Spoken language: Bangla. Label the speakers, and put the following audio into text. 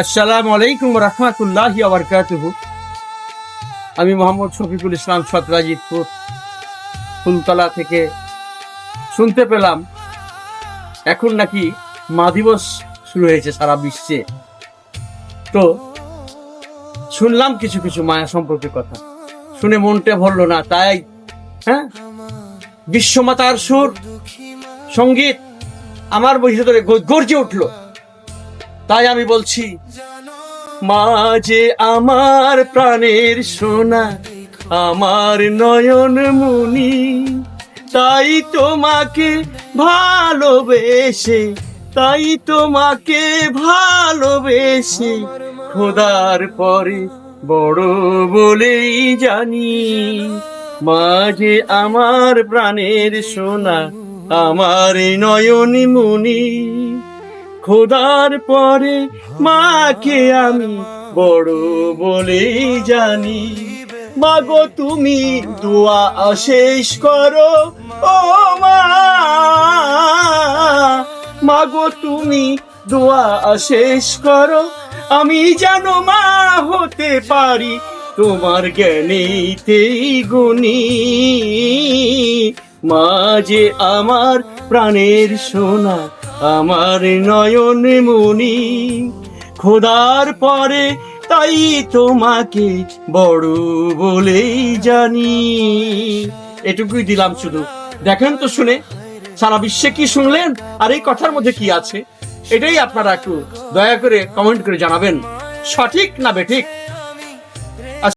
Speaker 1: আসসালামু আলাইকুম রহমতুল্লাহি ওয়া বারাকাতুহু। আমি মোহাম্মদ শফিকুল ইসলাম সতরাজিতপুর ফুলতলা থেকে শুনতে পেলাম এখন নাকি মা দিবস শুরু হয়েছে সারা বিশ্বে। তো শুনলাম কিছু কিছু মায়া সম্পর্কের কথা, শুনে মনটা ভরলো না। তাই বিশ্বমাতার সুর সঙ্গীত আমার ভিতরে গর্জে উঠলো। তাই আমি বলছি, মা যে আমার প্রাণের সোনা, আমার নয়ন মনি, তাই তোমাকে ভালোবেসে, তাই তোমাকে ভালোবেসে খোদার পরে বড় বলেই জানি। মা যে আমার প্রাণের সোনা, আমার নয়ন মনি, খোদার পরে মাকে আমি বড় বলেই জানি। মাগো তুমি দোয়া শেষ করো, ও মা, মাগো তুমি দোয়া শেষ করো, আমি যেন মা হতে পারি তোমার জ্ঞানেতেই গুণী। মা যে আমার প্রাণের সোনা, আমার নয়ন মনি, খোদার পরে তাই তোমাকে বড় বলেই জানি। এটুকুই দিলাম শুধু। দেখেন তো শুনে সারা বিশ্বে কি শুনলেন, আর এই কথার মধ্যে কি আছে, এটাই আপনারা একটু দয়া করে কমেন্ট করে জানাবেন, সঠিক না বেঠিক।